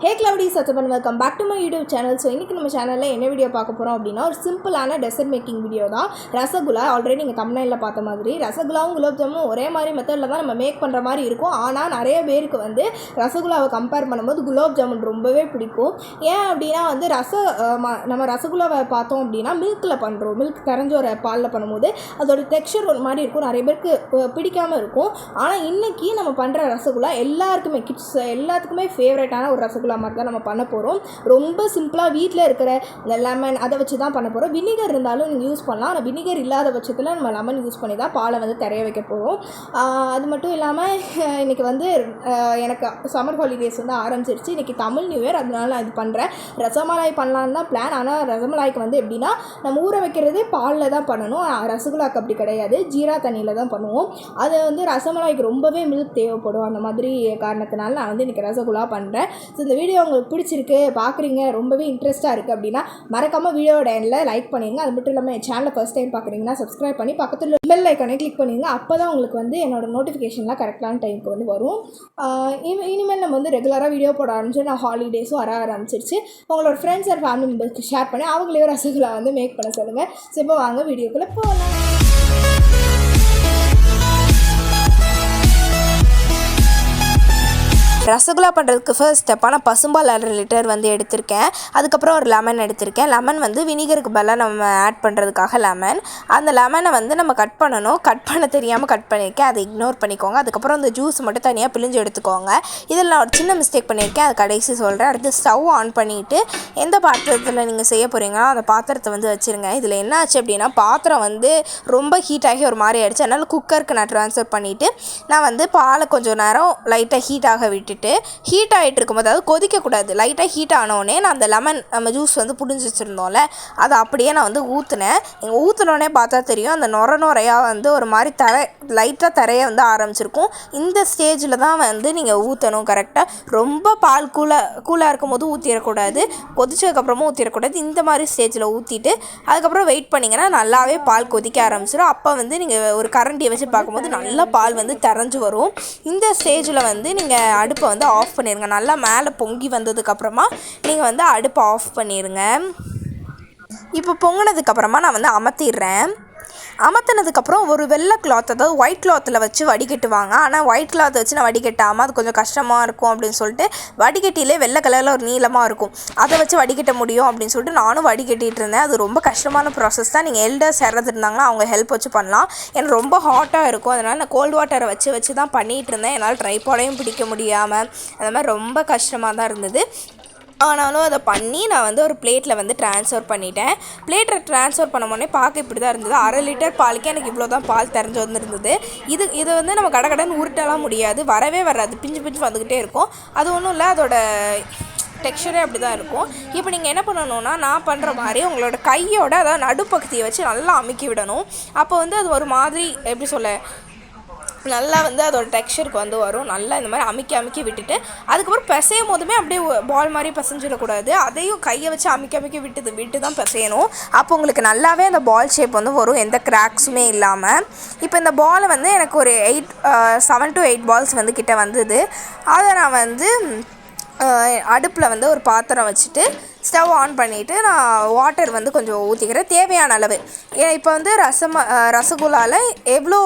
Hey Cloudy, welcome back to my YouTube channel. So, இன்னைக்கு நம்ம சேனல்ல என்ன வீடியோ பார்க்க போறோம் அப்படினா ஒரு சிம்பிளான டெசர்ட் மேக்கிங் வீடியோ தான். ரசகுல்லா ஆல்ரெடி நீங்க தம்ப்நெயில்ல பார்த்த மாதிரி ரசகுல்லாவும் குலாப் ஜாமுனும் ஒரே மாதிரி மெத்தட்ல தான் நம்ம மேக் பண்ற மாதிரி இருக்கும். ஆனா நிறைய பேருக்கு வந்து ரசகுல்லாவை கம்பேர் பண்ணும்போது குலாப் ஜாமுன் ரொம்பவே பிடிக்கும். ஏன் அப்படினா வந்து நம்ம ரசகுல்லாவை பார்த்தோம் அப்படினா மில்க்ல பண்றோம். மில்க் கரைஞ்சோர பால்ல பண்ணும்போது அதோட டெக்ஸ்சர் ஒரு மாதிரி இருக்கும். நிறைய பேருக்கு பிடிக்காம இருக்கும். ஆனா இன்னைக்கு நம்ம பண்ற ரசகுல்லா எல்லாருக்குமே கிட்ஸ் எல்லாத்துக்குமே ஃபேவரட்டான ஒரு ரசகுல்லா மாதிரி தான் நம்ம பண்ண போகிறோம். ரொம்ப சிம்பிளாக வீட்டில் இருக்கிற இந்த லெமன் அதை வச்சு தான் பண்ண போகிறோம். வினிகர் இருந்தாலும் நீங்கள் யூஸ் பண்ணலாம். ஆனால் வினிகர் இல்லாத பட்சத்தில் நம்ம லெமன் யூஸ் பண்ணி தான் பாலை வந்து தெரிய வைக்க போகிறோம். அது மட்டும் இல்லாமல் இன்றைக்கி வந்து எனக்கு சம்மர் ஹாலிடேஸ் வந்து ஆரம்பிச்சிருச்சு. இன்றைக்கி தமிழ் நியூ இயர், அதனால நான் இது பண்ணுறேன். ரசமலாய் பண்ணலான்னு தான் பிளான். ஆனால் ரசமலாய்க்கு வந்து எப்படின்னா நம்ம ஊற வைக்கிறதே பாலில் தான் பண்ணணும். ரசகுல்லாக்கு அப்படி கிடையாது, ஜீரா தண்ணியில் தான் பண்ணுவோம். அது வந்து ரசமலாய்க்கு ரொம்பவே மில்க் தேவைப்படும். அந்த மாதிரி காரணத்தினால நான் வந்து இன்றைக்கி ரசகுல்லா பண்ணுறேன். ஸோ இந்த வீடியோ உங்களுக்கு பிடிச்சிருக்கு, பார்க்குறீங்க, ரொம்பவே இன்ட்ரெஸ்ட்டாக இருக்குது அப்படின்னா மறக்காமல் வீடியோட எண்டில் லைக் பண்ணிடுங்க. அது மட்டும் இல்லாமல் என் சேனலை ஃபஸ்ட் டைம் பார்க்குறீங்கன்னா சப்ஸ்கிரைப் பண்ணி பக்கத்தில் பெல் ஐக்கானே கிளிக் பண்ணிடுங்க. அப்போ தான் உங்களுக்கு வந்து என்னோடய நோட்டிஃபிகேஷன்லாம் கரெக்டான டைமுக்கு வந்து வரும். இனிமேல் நம்ம வந்து ரெகுலராக வீடியோ போட ஆரம்பிச்சு நான் ஹாலிடேஸும் வர ஆரம்பிச்சிருச்சு. உங்களோட ஃப்ரெண்ட்ஸ் அண்ட் ஃபேமிலி மெம்பர்ஸ்க்கு ஷேர் பண்ணி அவங்களே ரசகுல்லா வந்து மேக் பண்ண சொல்லுங்கள். ஸோ இப்போ வாங்க வீடியோக்குள்ளே போகலாம். ரசகுல்லா பண்ணுறதுக்கு ஃபர்ஸ்ட் ஸ்டெப்பாக நான் பசும்பால் 1/2 லிட்டர் வந்து எடுத்திருக்கேன். அதுக்கப்புறம் ஒரு லெமன் எடுத்திருக்கேன். லெமன் வந்து வினிகருக்கு பதிலாக நம்ம ஆட் பண்ணுறதுக்காக லெமன். அந்த லெமனை வந்து நம்ம கட் பண்ணணும். கட் பண்ண தெரியாமல் கட் பண்ணியிருக்கேன், அதை இக்னோர் பண்ணிக்கோங்க. அதுக்கப்புறம் அந்த ஜூஸ் மட்டும் தனியாக பிழிஞ்சு எடுத்துக்கோங்க. இதில் நான் ஒரு சின்ன மிஸ்டேக் பண்ணியிருக்கேன், அது கடைசி சொல்கிறேன். அடுத்து ஸ்டவ் ஆன் பண்ணிவிட்டு எந்த பாத்திரத்தில் நீங்கள் செய்ய போகிறீங்களோ அந்த பாத்திரத்தை வந்து வச்சுருங்க. இதில் என்ன ஆச்சு அப்படின்னா பாத்திரம் வந்து ரொம்ப ஹீட் ஆகி ஒரு மாதிரி ஆகிடுச்சு. அதனால் குக்கருக்கு நான் ட்ரான்ஸ்ஃபர் பண்ணிவிட்டு நான் வந்து பாலை கொஞ்சம் நேரம் லைட்டாக ஹீட் ஆக விட்டுட்டு ஹீட் ஆகிட்டு இருக்கும்போது, அதாவது கொதிக்கக்கூடாது, லைட்டாக ஹீட் ஆனோடனே நான் அந்த லெமன் நம்ம ஜூஸ் வந்து பிடிஞ்சி வச்சுருந்தோம்ல அதை அப்படியே நான் வந்து ஊற்றினேன். நீங்கள் ஊற்றினோடனே பார்த்தா தெரியும் அந்த நுரையாக வந்து ஒரு மாதிரி லைட்டாக தரைய வந்து ஆரம்பிச்சிருக்கும். இந்த ஸ்டேஜில் தான் வந்து நீங்கள் ஊற்றணும் கரெக்டாக. ரொம்ப பால் கூலாக இருக்கும் போது ஊற்றிடக்கூடாது, கொதிச்சதுக்கப்புறமும் ஊற்றிடக்கூடாது. இந்த மாதிரி ஸ்டேஜில் ஊற்றிட்டு அதுக்கப்புறம் வெயிட் பண்ணிங்கன்னா நல்லாவே பால் கொதிக்க ஆரம்பிச்சிடும். அப்போ வந்து நீங்கள் ஒரு கரண்டியை வச்சு பார்க்கும்போது நல்லா பால் வந்து திறஞ்சு வரும். இந்த ஸ்டேஜில் வந்து நீங்கள் அடுப்பை வந்து ஆஃப் பண்ணிடுங்க. நல்லா மேலே பொங்கி வந்ததுக்கப்புறமா நீங்கள் வந்து அடுப்பை ஆஃப் பண்ணிடுங்க. இப்போ பொங்கினதுக்கப்புறமா நான் வந்து அமர்த்திடுறேன். அமர்த்தினதுக்கப்புறம் ஒரு வெள்ளை கிளாத், அதாவது ஒயிட் கிளாத்தில் வச்சு வடிகட்டுவாங்க. ஆனால் ஒயிட் கிளாத் வச்சு நான் வடிகட்டாமல் அது கொஞ்சம் கஷ்டமாக இருக்கும் அப்படின்னு சொல்லிட்டு வடிகட்டிலே வெள்ளை கலரில் ஒரு நீளமாக இருக்கும், அதை வச்சு வடிகட்ட முடியும் அப்படின்னு சொல்லிட்டு நானும் வடிகட்டிகிட்டு இருந்தேன். அது ரொம்ப கஷ்டமான ப்ராசஸ் தான். நீங்கள் எல்டர்ஸ் யாராவது இருந்தாங்கன்னா அவங்க ஹெல்ப் வச்சு பண்ணலாம். எனக்கு ரொம்ப ஹாட்டாக இருக்கும், அதனால் நான் கோல்டு வாட்டரை வச்சு தான் பண்ணிகிட்டு இருந்தேன். என்னால் ட்ரைபாடையும் பிடிக்க முடியாமல் அந்த மாதிரி ரொம்ப கஷ்டமாக தான் இருந்தது. ஆனாலும் அதை பண்ணி நான் வந்து ஒரு பிளேட்டில் வந்து ட்ரான்ஸ்ஃபர் பண்ணிட்டேன். பிளேட்டில் ட்ரான்ஸ்ஃபர் பண்ணோடனே பார்க்க இப்படி தான் இருந்தது. 1/2 லிட்டர் பாலுக்கு எனக்கு இவ்வளோ தான் பால் தெரிஞ்சு வந்துருந்தது. இது வந்து நம்ம கடகடன்னு உருட்டலாம் முடியாது, வரவே வராது, பிஞ்சு வந்துக்கிட்டே இருக்கும். அது ஒன்றும் இல்லை, அதோட டெக்ஸ்சரே அப்படி தான் இருக்கும். இப்போ நீங்கள் என்ன பண்ணணுன்னா நான் பண்ணுற மாதிரி உங்களோட கையோட அதாவது நடுப்பகுதியை வச்சு நல்லா அமுக்கி விடணும். அப்போ வந்து அது ஒரு மாதிரி எப்படி சொல்ல நல்லா வந்து அதோட டெக்ஸ்சருக்கு வந்து வரும். நல்லா இந்த மாதிரி அமுக்கி விட்டுட்டு அதுக்கப்புறம் பிசையும் போதுமே அப்படியே பால் மாதிரி பிசைஞ்சிடக்கூடாது, அதையும் கையை வச்சு அமுக்கி விட்டு தான் பிசையணும். அப்போ உங்களுக்கு நல்லாவே அந்த பால் ஷேப் வந்து வரும், எந்த கிராக்ஸுமே இல்லாமல். இப்போ இந்த பாலை வந்து எனக்கு ஒரு 7 to 8 பால்ஸ் வந்து கிட்ட வந்தது. அதை நான் வந்து அடுப்பில் வந்து ஒரு பாத்திரம் வச்சுட்டு ஸ்டவ் ஆன் பண்ணிவிட்டு நான் வாட்டர் வந்து கொஞ்சம் ஊற்றிக்கிறேன், தேவையான அளவு. இப்போ வந்து ரசகுல்லாவில் எவ்வளோ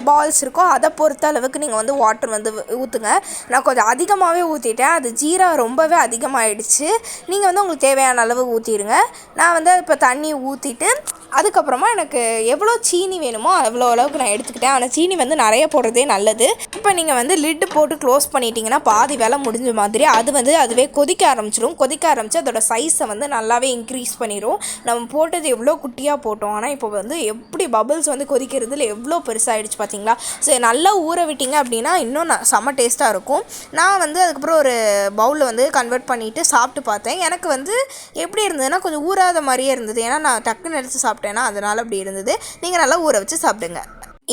பால்ஸ் இருக்கோ அதை பொறுத்த அளவுக்கு நீங்கள் வந்து வாட்டர் வந்து ஊற்றுங்க. நான் கொஞ்சம் அதிகமாகவே ஊற்றிட்டேன், அது ஜீரா ரொம்பவே அதிகமாகிடுச்சு. நீங்கள் வந்து உங்களுக்கு தேவையான அளவு ஊற்றிடுங்க. நான் வந்து இப்போ தண்ணி ஊற்றிட்டு அதுக்கப்புறமா எனக்கு எவ்வளோ சீனி வேணுமோ அவ்வளோ அளவுக்கு நான் எடுத்துக்கிட்டேன். ஆனால் சீனி வந்து நிறைய போடுறதே நல்லது. இப்போ நீங்கள் வந்து லிட்டு போட்டு க்ளோஸ் பண்ணிட்டீங்கன்னா பாதி வேலை முடிஞ்ச மாதிரி. அது வந்து அதுவே கொதிக்க ஆரம்பித்து அதோட சைஸை வந்து நல்லாவே இன்க்ரீஸ் பண்ணிடும். நம்ம போட்டது எவ்வளோ குட்டியாக போட்டோம், ஆனால் இப்போ வந்து எப்படி பபிள்ஸ் வந்து கொதிக்கிறதுல எவ்வளோ பெருசாகிடுச்சு பார்த்தீங்களா. ஸோ நல்லா ஊற விட்டிங்க அப்படின்னா இன்னும் செம்ம டேஸ்ட்டாக இருக்கும். நான் வந்து அதுக்கப்புறம் ஒரு பவுலில் வந்து கன்வெர்ட் பண்ணிவிட்டு சாப்பிட்டு பார்த்தேன். எனக்கு வந்து எப்படி இருந்ததுன்னா கொஞ்சம் ஊறாத மாதிரியே இருந்தது, ஏன்னா நான் டக்குன்னு எடுத்து சாப்பிட்டேன்னா அதனால் அப்படி இருந்தது. நீங்கள் நல்லா ஊற வச்சு சாப்பிடுங்க.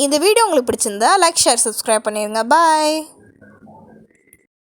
இந்த வீடியோ உங்களுக்கு பிடிச்சிருந்தா லைக், ஷேர், சப்ஸ்கிரைப் பண்ணிடுங்க. பாய்.